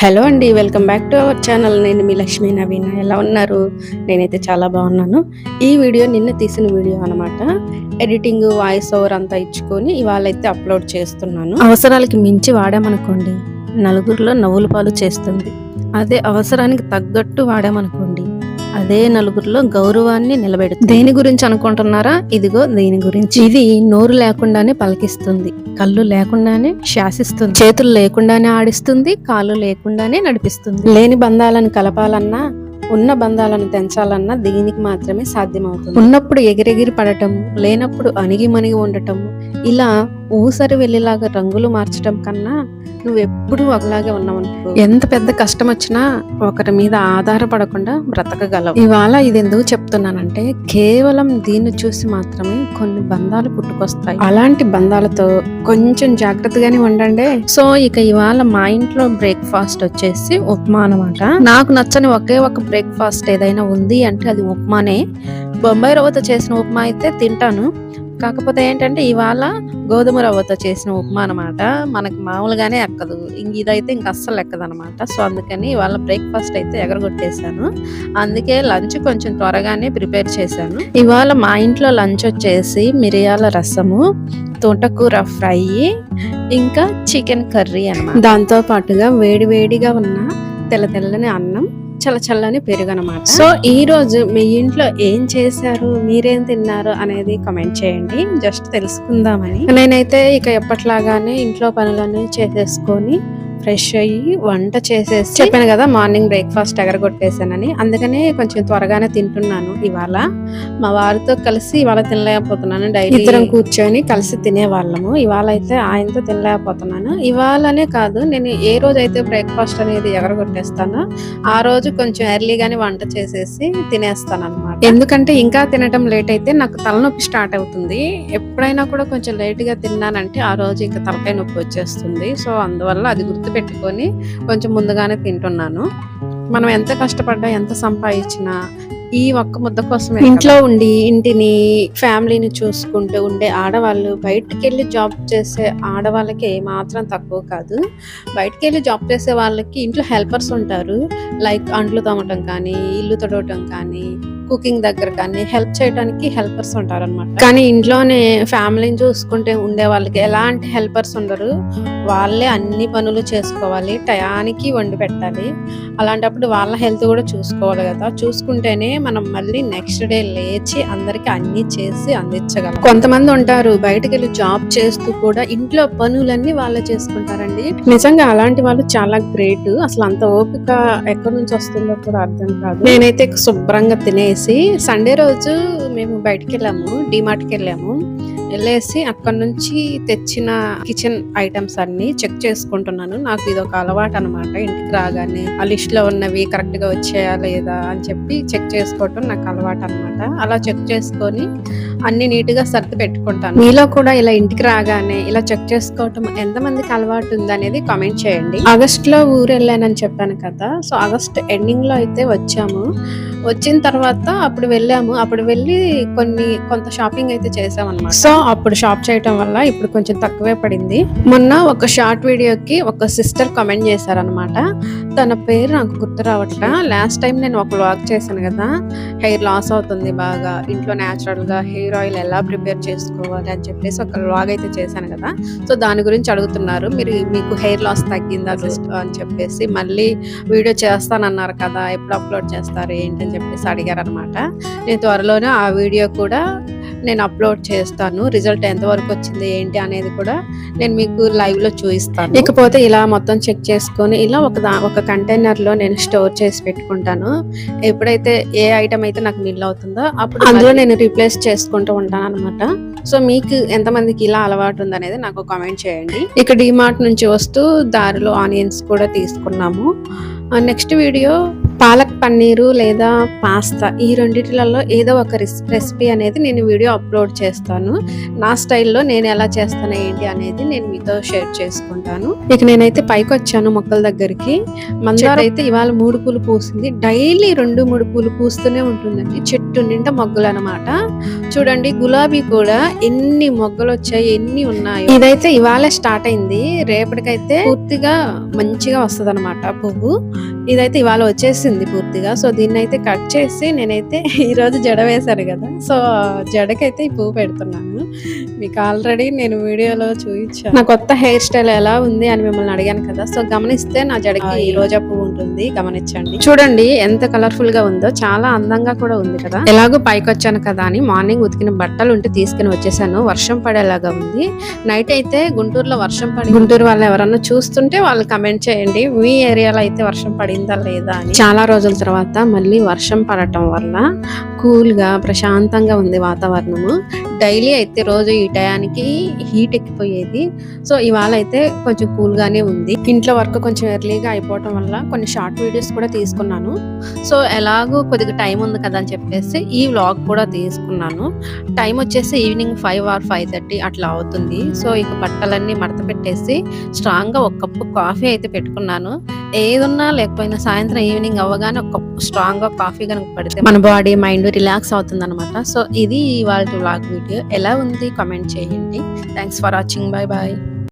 Hello అండి, welcome back to our channel. నేను మీ లక్ష్మీ నవీన. ఎలా ఉన్నారు? నేనైతే చాలా బాగున్నాను. ఈ వీడియో నిన్న తీసిన వీడియో అనమాట. ఎడిటింగ్, వాయిస్ ఓవర్ అంతా ఇచ్చుకొని ఇవాళ అయితే అప్లోడ్ చేస్తున్నాను. అవసరాలకి మించి వాడామనుకోండి, నలుగురిలో నవ్వుల పాలు చేస్తుంది. అదే అవసరానికి తగ్గట్టు వాడామనుకోండి, అదే నలుగురిలో గౌరవాన్ని నిలబెడుతుంది. దేని గురించి అనుకుంటున్నారా? ఇదిగో దీని గురించి. ఇది నోరు లేకుండానే పలికిస్తుంది, కళ్ళు లేకుండానే శాసిస్తుంది, చేతులు లేకుండానే ఆడిస్తుంది, కాళ్ళు లేకుండానే నడిపిస్తుంది. లేని బంధాలను కలపాలన్నా, ఉన్న బంధాలను తెంచాలన్నా దీనికి మాత్రమే సాధ్యమవుతుంది. ఉన్నప్పుడు ఎగిరెగిరి పడటం, లేనప్పుడు అణిగి మణిగి ఉండటం, ఇలా ఊసరి వెళ్ళేలాగా రంగులు మార్చడం కన్నా నువ్వెప్పుడు ఒకలాగే ఉన్నావనుకో, ఎంత పెద్ద కష్టం వచ్చినా ఒకరి మీద ఆధారపడకుండా బ్రతకగలవు. ఇవాళ ఇది ఎందుకు చెప్తున్నానంటే, కేవలం దీన్ని చూసి మాత్రమే కొన్ని బంధాలు పుట్టుకొస్తాయి. అలాంటి బంధాలతో కొంచెం జాగ్రత్తగానే ఉండండి. సో ఇక ఇవాళ మా ఇంట్లో బ్రేక్ఫాస్ట్ వచ్చేసి ఉప్మా అనమాట. నాకు నచ్చని ఒకే ఒక బ్రేక్ఫాస్ట్ ఏదైనా ఉంది అంటే అది ఉప్మానే. బొంబాయి రవ్వతో చేసిన ఉప్మా అయితే తింటాను, కాకపోతే ఏంటంటే ఇవాళ గోధుమ రవ్వతో చేసిన ఉప్మా అనమాట. మనకి మామూలుగానే ఎక్కదు, ఇదైతే ఇంక అస్సలు ఎక్కదనమాట. సో అందుకని ఇవాళ బ్రేక్ఫాస్ట్ అయితే ఎగరగొట్టేశాను. అందుకే లంచ్ కొంచెం త్వరగానే ప్రిపేర్ చేశాను. ఇవాళ మా ఇంట్లో లంచ్ వచ్చేసి మిరియాల రసము, తోటకూర ఫ్రై, ఇంకా చికెన్ కర్రీ అన్నమాట. దాంతో పాటుగా వేడివేడిగా ఉన్న తెల్లని అన్నం, చల్లని పెరుగు అనమాట. సో ఈ రోజు మీ ఇంట్లో ఏం చేశారు, మీరేం తిన్నారు అనేది కామెంట్ చేయండి, జస్ట్ తెలుసుకుందామని. నేనైతే ఇక ఎప్పట్లాగానే ఇంట్లో పనులన్నీ చేసేసుకొని ఫ్రెష్ అయ్యి వంట చేసేసి చెప్పాను కదా మార్నింగ్ బ్రేక్ఫాస్ట్ ఎగరగొట్టేసానని. అందుకనే కొంచెం త్వరగానే తింటున్నాను. ఇవాళ మా వారితో కలిసి ఇవాళ తినలేకపోతున్నాను. డైలీ ఇద్దరం కూర్చొని కలిసి తినేవాళ్ళము. ఇవాళ అయితే ఆయనతో తినలేకపోతున్నాను. ఇవాళనే కాదు, నేను ఏ రోజు అయితే బ్రేక్ఫాస్ట్ అనేది ఎగరగొట్టేస్తానో ఆ రోజు కొంచెం ఎర్లీగానే వంట చేసేసి తినేస్తాను అనమాట. ఎందుకంటే ఇంకా తినటం లేట్ అయితే నాకు తలనొప్పి స్టార్ట్ అవుతుంది. ఎప్పుడైనా కూడా కొంచెం లేట్ గా తిన్నానంటే ఆ రోజు ఇంకా తలకాయ నొప్పి వచ్చేస్తుంది. సో అందువల్ల అది పెట్టుకొని కొంచెం ముందుగానే తింటున్నాను. మనం ఎంత కష్టపడ్డా, ఎంత సంపాదించినా ఈ ఒక్క ముద్ద కోసమే. ఇంట్లో ఉండి ఇంటిని, ఫ్యామిలీని చూసుకుంటూ ఉండే ఆడవాళ్ళు బయటికి వెళ్ళి జాబ్ చేసే ఆడవాళ్ళకి ఏమాత్రం తక్కువ కాదు. బయటికి వెళ్ళి జాబ్ చేసే వాళ్ళకి ఇంట్లో హెల్పర్స్ ఉంటారు. లైక్ అంట్లు తోమటం కానీ, ఇల్లు తొడవటం కానీ, కుకింగ్ దగ్గర కానీ హెల్ప్ చేయడానికి హెల్పర్స్ ఉంటారు అనమాట. కానీ ఇంట్లోనే ఫ్యామిలీని చూసుకుంటే ఉండే వాళ్ళకి ఎలాంటి హెల్పర్స్ ఉండరు. వాళ్ళే అన్ని పనులు చేసుకోవాలి, టయానికి వండి పెట్టాలి. అలాంటప్పుడు వాళ్ళ హెల్త్ కూడా చూసుకోవాలి కదా. చూసుకుంటేనే మనం మళ్ళీ నెక్స్ట్ డే లేచి అందరికి అన్ని చేసి అందించగలం. కొంతమంది ఉంటారు బయటకు వెళ్ళి జాబ్ చేస్తూ కూడా ఇంట్లో పనులన్నీ వాళ్ళే చేసుకుంటారండి. నిజంగా అలాంటి వాళ్ళు చాలా గ్రేట్. అసలు అంత ఓపిక ఎక్కడి నుంచి వస్తుందో కూడా అర్థం కాదు. నేనైతే శుభ్రంగా తినేసి సండే రోజు మేము బయటకు వెళ్ళాము, డిమార్ట్కి వెళ్ళేసి అక్కడ నుంచి తెచ్చిన కిచెన్ ఐటమ్స్ అన్ని చెక్ చేసుకుంటున్నాను. నాకు ఇది ఒక అలవాటు అనమాట. ఇంటికి రాగానే ఆ లిస్ట్ లో ఉన్నవి కరెక్ట్ గా వచ్చాయా లేదా అని చెప్పి చెక్ చేసుకోవటం నాకు అలవాటు అనమాట. అలా చెక్ చేసుకొని అన్ని నీట్ గా సర్ది పెట్టుకుంటాను. మీలో కూడా ఇలా ఇంటికి రాగానే ఇలా చెక్ చేసుకోవటం ఎంతమందికి అలవాటు ఉంది అనేది కామెంట్ చేయండి. ఆగస్ట్ లో ఊరు వెళ్ళానని చెప్పాను కదా. సో ఆగస్ట్ ఎండింగ్ లో అయితే వచ్చాము. వచ్చిన తర్వాత అప్పుడు వెళ్ళి కొంత షాపింగ్ అయితే చేసామన్నమాట. సో అప్పుడు షాప్ చేయటం వల్ల ఇప్పుడు కొంచెం తక్కువే పడింది. మొన్న ఒక షార్ట్ వీడియోకి ఒక సిస్టర్ కామెంట్ చేశారనమాట. తన పేరు నాకు గుర్తు రావట్లా. లాస్ట్ టైం నేను ఒక వ్లాగ్ చేశాను కదా, హెయిర్ లాస్ అవుతుంది బాగా, ఇంట్లో న్యాచురల్ గా హెయిర్ ఆయిల్ ఎలా ప్రిపేర్ చేసుకోవాలి అని చెప్పేసి ఒక వ్లాగ్ అయితే చేశాను కదా. సో దాని గురించి అడుగుతున్నారు, మీకు హెయిర్ లాస్ తగ్గిందా సిస్టర్ అని చెప్పేసి. మళ్ళీ వీడియో చేస్తానన్నారు కదా, ఎప్పుడు అప్లోడ్ చేస్తారు ఏంటి అని చెప్పేసి అడిగారు అనమాట. నేను త్వరలోనే ఆ వీడియో కూడా నేను అప్లోడ్ చేస్తాను. రిజల్ట్ ఎంతవరకు వచ్చింది ఏంటి అనేది కూడా నేను మీకు లైవ్ లో చూపిస్తాను. ఇకపోతే ఇలా మొత్తం చెక్ చేసుకొని ఇలా ఒక కంటైనర్ లో నేను స్టోర్ చేసి పెట్టుకుంటాను. ఎప్పుడైతే ఏ ఐటమ్ అయితే నాకు మిల్ అవుతుందో అప్పుడు అందులో నేను రీప్లేస్ చేసుకుంటూ ఉంటాను అనమాట. సో మీకు ఎంతమందికి ఇలా అలవాటు ఉంది అనేది నాకు కామెంట్ చేయండి. ఇక డిమార్ట్ నుంచి వస్తూ దారిలో ఆనియన్స్ కూడా తీసుకున్నాము. నెక్స్ట్ వీడియో పాలక్ పన్నీరు లేదా పాస్తా ఈ రెండిటిలలో ఏదో ఒక రెసిపీ అనేది నేను వీడియో అప్లోడ్ చేస్తాను. నా స్టైల్లో నేను ఎలా చేస్తాను ఏంటి అనేది నేను మీతో షేర్ చేసుకుంటాను. ఇక నేనైతే పైకి వచ్చాను మొక్కల దగ్గరికి. మందార అయితే ఇవాళ 3 పూలు పూసింది. డైలీ 2-3 పూలు పూస్తూనే ఉంటుందండి. చెట్టు నిండా మొగ్గలు అనమాట. చూడండి గులాబీ కూడా ఎన్ని మొగ్గలు వచ్చాయి, ఎన్ని ఉన్నాయో. ఇదైతే ఇవాళ స్టార్ట్ అయింది. రేపటికైతే పూర్తిగా మంచిగా వస్తుంది అనమాట పువ్వు. ఇదైతే ఇవాళ వచ్చేసింది పూర్తిగా. సో దీన్ని అయితే కట్ చేసి నేనైతే ఈరోజు జడ వేశాను కదా, సో జడకైతే ఈ పువ్వు పెడుతున్నాను. మీకు ఆల్రెడీ నేను వీడియోలో చూపించాను నా కొత్త హెయిర్ స్టైల్ ఎలా ఉంది అని మిమ్మల్ని అడిగాను కదా. సో గమనిస్తే నా జడకి ఈ రోజా పువ్వు ఉంటుంది, గమనించండి. చూడండి ఎంత కలర్ఫుల్ గా ఉందో, చాలా అందంగా కూడా ఉంది కదా. ఎలాగో పైకి వచ్చాను కదా అని మార్నింగ్ ఉతికిన బట్టలు ఉంటే తీసుకుని వచ్చేసాను. వర్షం పడేలాగా ఉంది. నైట్ అయితే గుంటూరులో వర్షం పడి, గుంటూరు వాళ్ళు ఎవరన్నా చూస్తుంటే వాళ్ళు కమెంట్ చేయండి మీ ఏరియాలో అయితే వర్షం పడిందా లేదా అని. చాలా రోజుల తర్వాత మళ్ళీ వర్షం పడటం వల్ల కూల్ గా ప్రశాంతంగా ఉంది వాతావరణము. డైలీ అయితే రోజు ఈ టయానికి హీట్ ఎక్కిపోయేది. సో ఇవాళ అయితే కొంచెం కూల్ గానే ఉంది. ఇంట్లో వర్క్ కొంచెం ఎర్లీగా అయిపోవటం వల్ల కొన్ని షార్ట్ వీడియోస్ కూడా తీసుకున్నాను. సో ఎలాగో కొద్దిగా టైం ఉంది కదా అని చెప్పేసి ఈ వ్లాగ్ కూడా తీసుకున్నాను. టైం వచ్చేసి ఈవినింగ్ 5 or 5:30 అట్లా అవుతుంది. సో ఇక బట్టలన్నీ మడత పెట్టేసి స్ట్రాంగ్ గా ఒక కప్పు కాఫీ అయితే పెట్టుకున్నాను. ఏదున్నా లేకపోయినా సాయంత్రం ఈవినింగ్ అవ్వగానే ఒక కప్పు స్ట్రాంగ్ గా కాఫీ కనుక పడితే మన బాడీ మైండ్ రిలాక్స్ అవుతుంది అనమాట. సో ఇది ఇవాళ వ్లాగ్ వీడియో. ఎలా ఉంది కామెంట్ చేయండి. Thanks for watching. Bye bye.